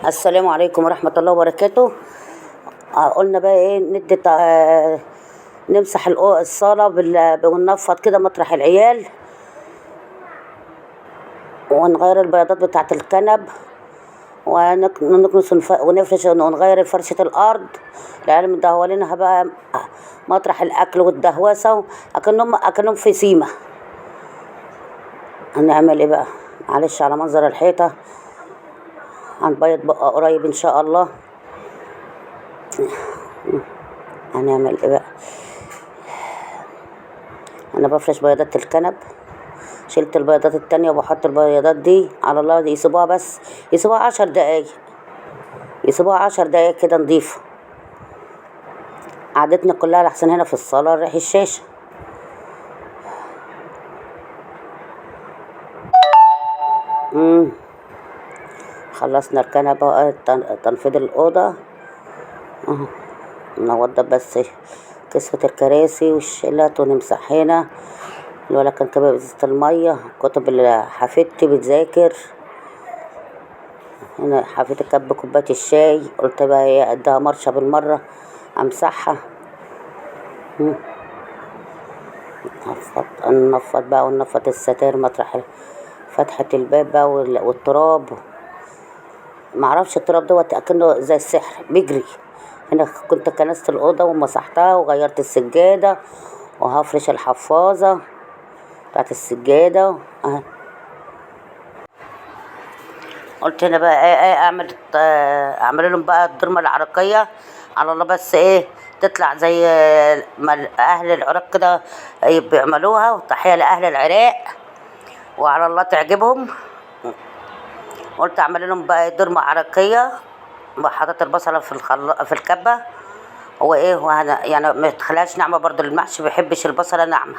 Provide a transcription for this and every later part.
السلام عليكم ورحمة الله وبركاته. قلنا بقى ايه ندي نمسح الصالة وننفض كده مطرح العيال، ونغير البياضات بتاعة الكنب، ونكنس ونفرش ونغير فرشة الأرض. العيال مدهولينها بقى مطرح الأكل والدهوسة، أكنهم في سيمة. هنعمل ايه بقى؟ معلش على منظر الحيطة، هنبيض بقى قريب ان شاء الله. هنعمل ايه بقى؟ انا بفرش بياضات الكنب، شلت البياضات التانية وبحط البياضات دي على الله. دي يسيبوها بس، يسيبوها 10 دقايق، يسيبوها 10 دقايق كده نضيفة. قعدتنا كلها لحسن هنا في الصالة ريح الشاشة. خلصنا الكنبة بقى، تنفيض الأوضة. نوضب بس كسوة الكراسي والشلات ونمسح هنا. الولا كان كباب ازازة المية، كتب اللي حفيدتي بتذاكر هنا. حفيدتي كب كوباية الشاي، قلت بقى ايه اديها مرشة بالمرة امسحها. ننفض بقى وننفض الستائر مطرح فتحة الباب بقى والتراب. معرفش التراب دوت اكنه زي السحر بيجري. هنا كنت كنست الأوضة ومسحتها وغيرت السجادة، وهفرش الحفاظة بتاعت السجادة. قلت هنا بقى ايه اعمل لهم بقى الدرمة العراقية على الله، بس ايه تطلع زي ما اهل العراق كده بيعملوها. وتحية لاهل العراق، وعلى الله تعجبهم. قلت اعمل لهم بقى درمة عراقية. حطيت البصلة في الكبة، هو ايه يعني ما تخليهاش ناعمة برضو. المحشي بيحبش البصلة ناعمة،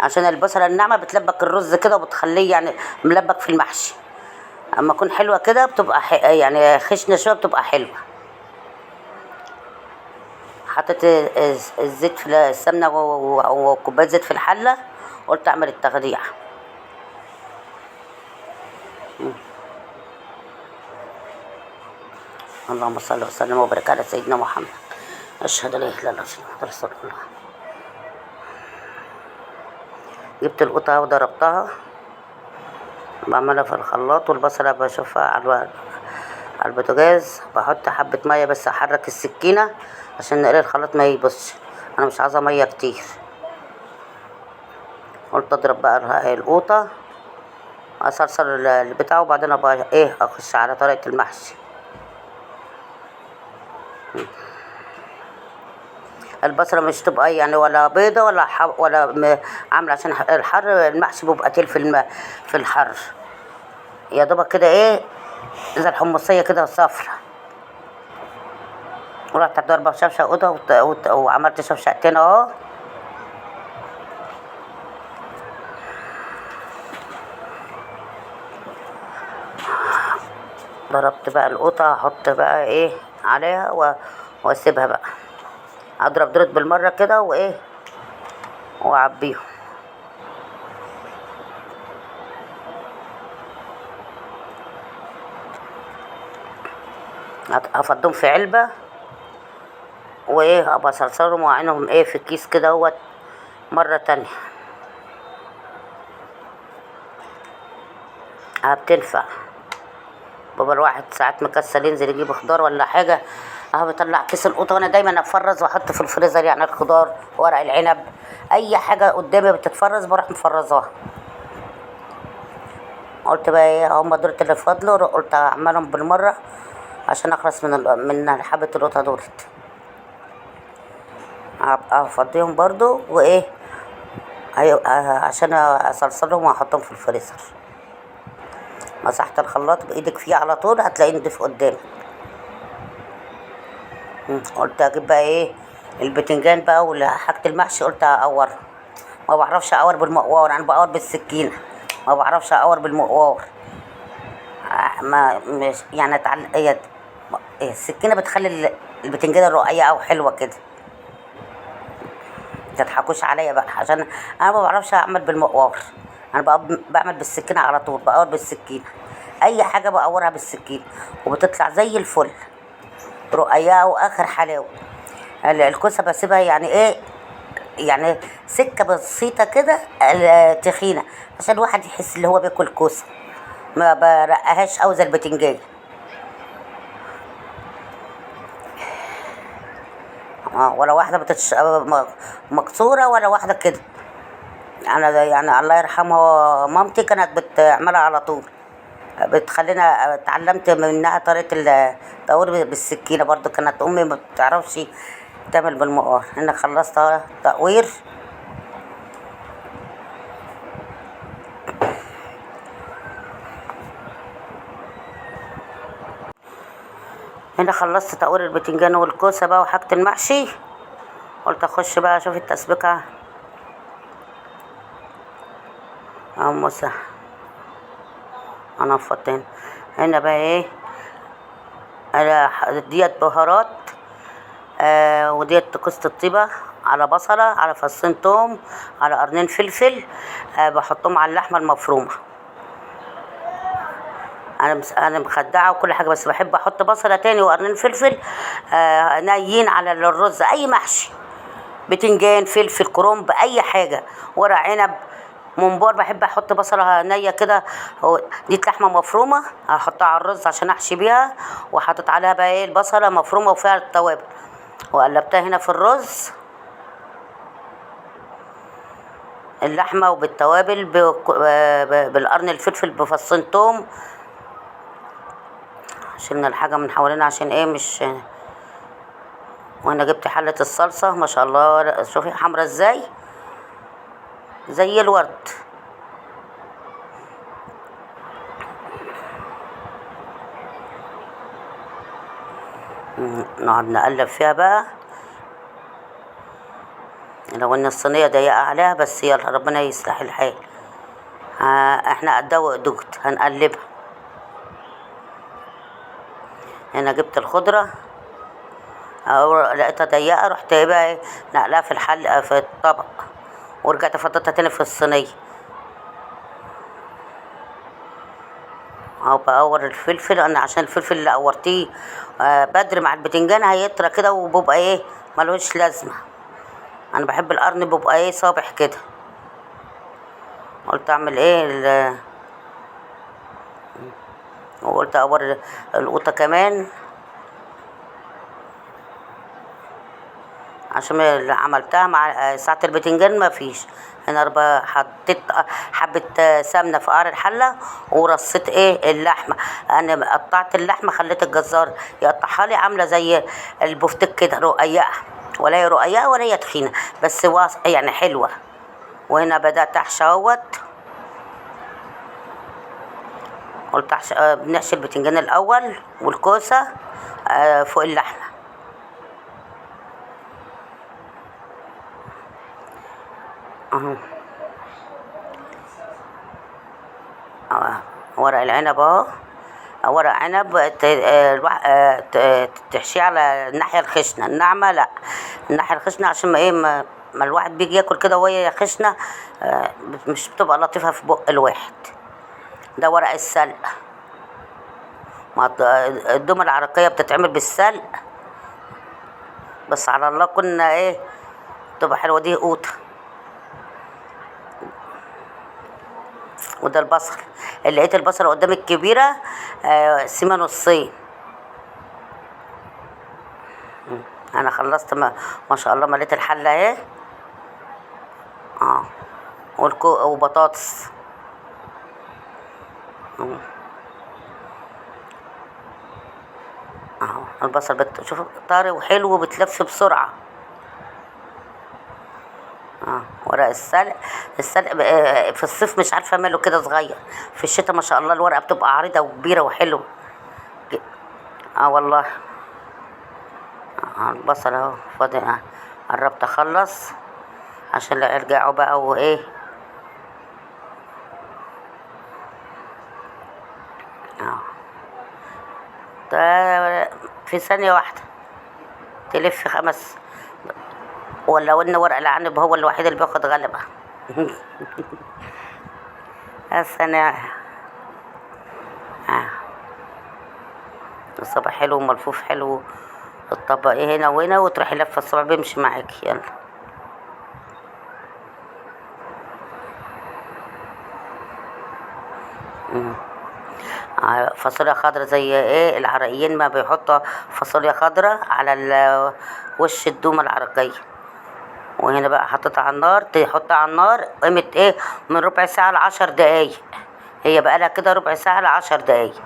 عشان البصلة الناعمة بتلبك الرز كده وبتخليه يعني ملبك في المحشي. اما تكون حلوة كده بتبقى يعني خشنة شوية بتبقى حلوة. حطيت الزيت في السمنة وكوباية زيت في الحلة. قلت اعمل التخديع. اللهم صل وسلم وبارك على سيدنا محمد. اشهد ان لا اله الا الله محمد رسول الله. جبت القطعة وضربتها، بعملها في الخلاط. والبصلة بشوفها على البوتاجاز، بحط حبة مية بس احرك السكينة عشان نقلي الخلاط ما يبصش. انا مش عايزة مية كتير. قلت اضرب بقى القوطة، اصرصر البتاع، وبعدين ابقى ايه اخش على طريقة المحشي. البصلة مش تبقى يعني ولا بيضة ولا عاملة، عشان الحر المحشي بيبقى تقيل في الحر. يا دوبك كده ايه زي الحمصية كده صفرة. ورحت ضربة شفشة قوطة وعملت شفشقتين اهو. ضربت بقى القوطة، احط بقى ايه عليها واسيبها بقى اضرب درت بالمرة كده وايه واعبيهم. هفضهم في علبة، وايه ابقى صرصرهم واعينهم ايه في الكيس كده اهوت مرة تانية. بتنفع. بابا الواحد ساعات مكسل ينزل يجيب خضار ولا حاجة، بطلع كيس القوطة. وانا دايما افرز واحط في الفريزر، يعني الخضار، ورق العنب، اي حاجة قدامي بتتفرز بروح مفرزاها. قلت بقى ايه هم دول اللي فضلوا، قلت اعملهم بالمرة عشان اخلص من حبة القوطة دولت. هبقى افضيهم برضو وايه عشان اصلصلهم واحطهم في الفريزر. مسحت الخلاط بايدك فيه على طول هتلاقيه نضيف قدامك. قلت اجيب بقى ايه البتنجان بقى وحاجة المحشي. قلت اقور، ما بعرفش اقور بالمقوار، انا بقور بالسكينة، ما بعرفش اقور بالمقوار. ما مش يعني السكينة بتخلي البتنجان الرقيقة او حلوة كده. متضحكوش عليا بقى، عشان انا ما بعرفش اعمل بالمقوار. انا بعمل بالسكينة على طول، بقور بالسكينة. اي حاجه بقورها بالسكين وبتطلع زي الفل، رقيقه واخر حلاوه. الكوسه بسيبها يعني ايه، يعني سكه بسيطه كده تخينه، عشان الواحد يحس اللي هو بياكل كوسه، ما برقهاش أوي زي البتنجان. ولا واحده مكسوره، ولا واحده كده. انا يعني الله يرحمها مامتي كانت بتعملها على طول، بتخلينا اتعلمت منها طريقة التقوير بالسكينة. برضو كانت أمي ما بتعرفش تعمل بالمقار. أنا خلصت تقوير، هنا خلصت تقوير البتنجان والكوسة بقى وحاجة المحشي. قلت أخش بقى أشوف التسبيكة. موسى أنا فطين هنا بقى إيه، ديت بهارات، وديت كوسة الطيبة، على بصلة، على فصين توم، على قرنين فلفل، بحطهم على اللحمة المفرومة. انا مخدعه وكل حاجه، بس بحب احط بصله تاني وقرنين فلفل نيين على الرز. اي محشي، بتنجان، فلفل، كرنب، اي حاجه، ورق عنب، ممبار، بحب احط بصله نيه كده. دي لحمه مفرومه هحطها على الرز عشان احشي بيها، وحطيت عليها بقى ايه البصله مفرومه وفيها التوابل، وقلبتها هنا في الرز اللحمه وبالتوابل بالقرن الفلفل بفصين توم. شلنا الحاجه من حوالينا عشان ايه مش. وانا جبت حله الصلصه ما شاء الله، شوفي حمرا ازاي زي الورد. نقعد نقلب فيها بقى، لو ان الصينيه ضيقه عليها، بس يلا ربنا يصلح الحال. احنا قدها دوت هنقلبها. هنا جبت الخضره، لقيتها ضيقه، رحت بقى ايه نقلها في الحل في الطبق، ورجعت فضيتها تاني في الصينيه. اهو بقور الفلفل انا، عشان الفلفل اللي قورتيه بدري مع البتنجان هيطرى كده وبيبقى ايه ملوش لازمه. انا بحب القرن بيبقى ايه صابح كده. قلت اعمل ايه وقلت اقور القوطه كمان، عشان اللي عملتها مع ساعة البتنجان ما فيش. انا حطيت حبة سمنة في قعر الحلة، ورصيت ايه اللحمة. انا قطعت اللحمة، خليت الجزار يقطعها لي عاملة زي البفتيك كده، رقيقة، ولا هي رقيقة ولا هي تخينة، بس يعني حلوة. وهنا بدأت احشي اهوت. قلت بنحشي البتنجان الاول والكوسة فوق اللحمة. اهو ورق العنب اهو، ورق عنب تحشيه على الناحية الخشنة، الناعمة لا، الناحية الخشنة عشان ما ايه ما الواحد بيجي ياكل كده وهي خشنة مش بتبقى لطيفة في بق الواحد. ده ورق السلق، الدومة العراقية بتتعمل بالسلق، بس على الله كنا ايه تبقى حلوة. دي قوطة، وده البصل اللي لقيت البصله قدام الكبيره سيمه نصين. انا خلصت ما شاء الله مليت الحله اهي. وبطاطس اهو. البصل شوف طري وحلو وبتلف بسرعه. ورق السلق، في الصيف مش عارفه ماله كده صغير، في الشتاء ما شاء الله الورقه بتبقى عريضه وكبيره وحلوه. والله. البصل اهو فاضي، قربت اخلص عشان لا يرجعوا بقى وايه. في ثانيه واحده تلف 5، ولا ان ورق العنب هو الوحيد اللي بياخد غلبة. بس انا الصباع حلو وملفوف حلو، تطبقيه هنا وهنا وتروحي لفه الصباع بيمشي معاكي. يلا. فاصوليا خضرا زي ايه العراقيين ما بيحطوا فاصوليا خضرا على وش الدومة العراقية. وهنا بقى حطيتها على النار، تحطها على النار قيمة ايه من ربع ساعة ل10 دقايق. هي بقى لها كده ربع ساعة ل10 دقايق.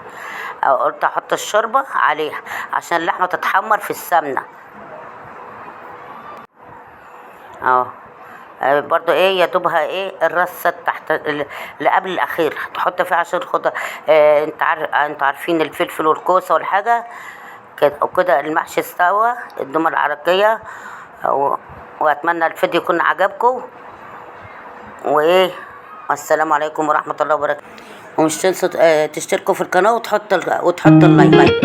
قلت احط الشوربة عليها عشان اللحمة تتحمر في السمنة. اهو. برضو ايه يا دوبها ايه الرصة تحت اللي قبل الاخير تحط فيها عشان خد. انتوا عارفين الفلفل والكوسة والحاجة كده وكده. المحشي استوى الدومة العراقية. واتمنى الفيديو يكون عجبكم وايه. والسلام عليكم ورحمة الله وبركاته. ومش تنسوا تشتركوا في القناة وتحطوا اللايك.